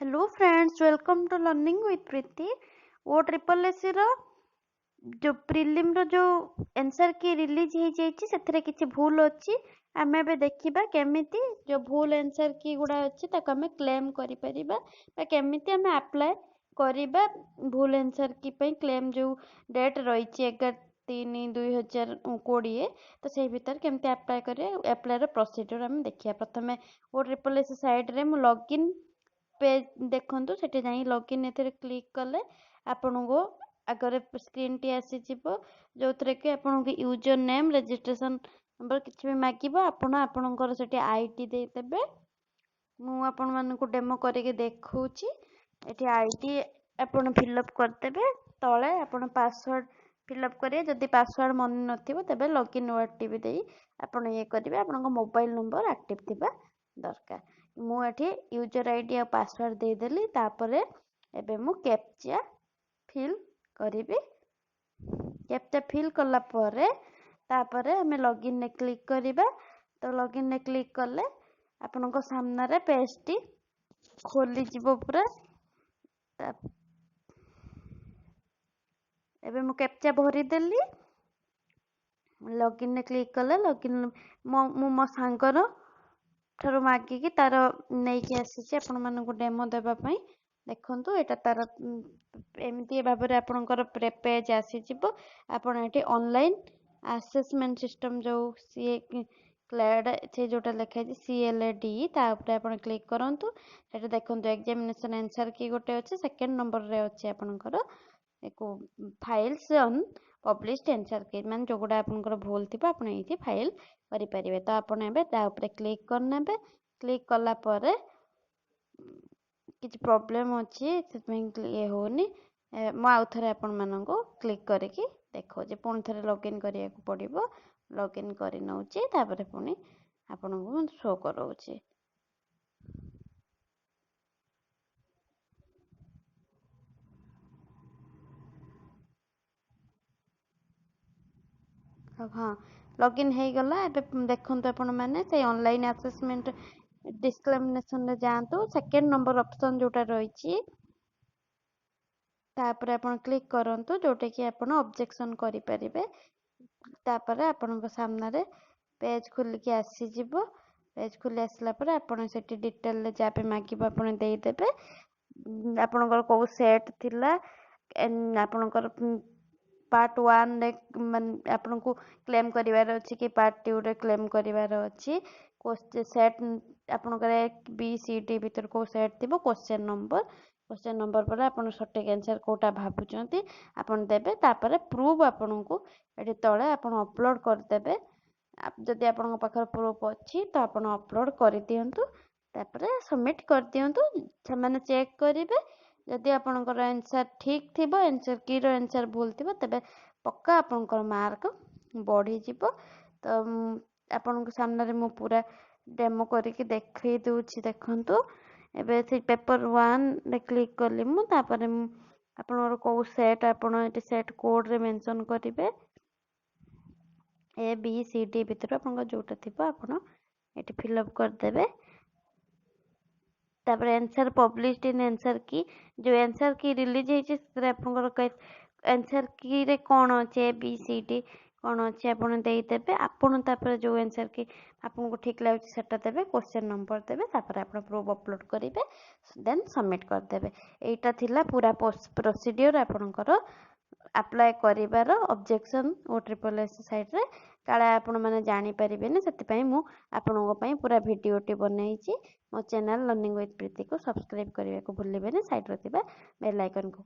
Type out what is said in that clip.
Hello friends, welcome to learning with Priti. ओ triple AC रो जो प्रिलिम रो जो आंसर की रिलीज हो जाइए से किसी भूल अच्छी आम ए देखा केमिति जो भूल आंसर की गुड़ा अच्छी आम क्लेम करें आम अप्लाई करवा भूल आंसर की क्लेम जो डेट रही 11/3/2020 तो से भितर केमती अप्लाई करें अप्लाई प्रोसीजर आम देखिए। प्रथम ओ ट्रिपल एसी साइड रे लॉगिन पेज देखूँ से लॉगिन ए क्लिक कले आपण को आगे स्क्रीन टी आसी जो थे कि आपन यूजर नेम रजिस्ट्रेशन नंबर किसी भी मागिब आपणकर से आईडी देदेवे। मुझे मानक डेमो करके देखा ये आईडी आपन फिलअप करदे तले आपन पासवर्ड फिलअप करेंगे। जदि पासवर्ड मन नथिबो तबे लॉगिन ओटीपी दे आपन ये करेंगे। आपन मोबाइल नंबर एक्टिव थिबा दरकार। मुझे यूजर आईडी और पासवर्ड देदेली तापरे एबे मु कैप्चा फिल करी। कैप्चा फिल कला परे तापरे हमें लॉगिन ने क्लिक करिबा। तो लॉगिन ने क्लिक कले आपन को सामने रे पेज टी खोली जीवो पूरा। एबे मु कैप्चा भरी देली लॉगिन ने क्लिक कले लॉगिन मो सांगर ठारू मागिकी तार नहीं कि आसी आपण मानक डेमो देबा पई देखंतु। एटा तार एमती भाव में आपणकर पेज आसी आपड़ ये ऑनलाइन असेसमेंट सिस्टम जो सी क्लेड से जोटा लिखाई CLAD तापर आप क्लिक करूँ। से देखो एग्जामिनेशन आंसर की गोटे अच्छे सेकेंड नंबर रे अच्छे आपणकर फाइल्स ऑन पब्लिश्ड आंसर की मान जो गुड़ा आपणकर भूल थी आप फाइल करें। तो आप क्लिक करने क्लिक कला परे किसी प्रॉब्लम अच्छी ये होनी मु आउ थे आपण मानक क्लिक करके देखो पुणी थे लॉगिन करिया को पड़िबो। लॉगिन करि नउची तापर पुणी आपण को शो कराउची। हाँ लॉगिन हो गला। एबे देखंतु आपण माने से ऑनलाइन असेसमेंट डिस्क्रिमिनेशन रे जांतु सेकंड नंबर ऑप्शन जोटा रही तापर आपण क्लिक करंतु जोटे कि आपण ऑब्जेक्शन करि परिबे। तापर आपण को सामने रे पेज खोल के आसी जिवो। पेज खोली आसला पर आपण सेठी डिटेल ले जापे मागिबो आपण देई देबे। आपणकर को सेट थिला आपणकर पार्ट 1 रे आपन को क्लेम करिवार अछि कि पार्ट 2 रे क्लेम करिवार अछि। क्वेश्चन सेट आपणकर ABCD भीतर को सेट थिबो क्वेश्चन नंबर पर आपन सटीक आंसर कोटा भाबुचंती आपन देबे। तापर प्रूफ आपन को एठी तळे आपन अपलोड कर देबे। जदि आपन पाखर प्रूफ अछि तो आपन अपलोड कर दियंतु तापर सबमिट कर दियंतु। से माने चेक करिवे जदि आपनकर आंसर ठीक थिबो आंसर की रो आंसर भूल थिबो तबे पक्का आपनकर मार्क बढ़ी जिवो। तो आपन को सामने रे मु पूरा डेमो करके देखै दउछि देखंतु। एबे से पेपर 1 रे क्लिक करली मु तापर आपनकर को सेट आपन एटी सेट कोड रे मेंशन करिवे ABCD भीतर आपन जोटा थिबो आपन एटी फिलअप कर देबे। तापर आंसर पब्लिश्ड इन आंसर की जो आंसर की रिलीज होइछि से आपनकर आंसर की रे कोन अछि ABCD कोन अछि आपन देई देबे। आपन तापर जो आंसर की आपन को ठीक लागछि सेटा देबे क्वेश्चन नंबर देबे तापर आपन प्रूफ अपलोड करिवे देन सबमिट कर देबे। एटा थिला पूरा प्रोसीजर आपनकर अप्लाई करिवार ऑब्जेक्शन ओ ट्रिपल एस साइड रे काला आपण माने जानि परिबेनी सेति पई मु आपनको पई पूरा वीडियोटी बनैछि। मो चैनल लर्निंग विथ प्रीति को सब्सक्राइब करिया को भूलिबेनी। साइड रे थिबा बेल आइकन को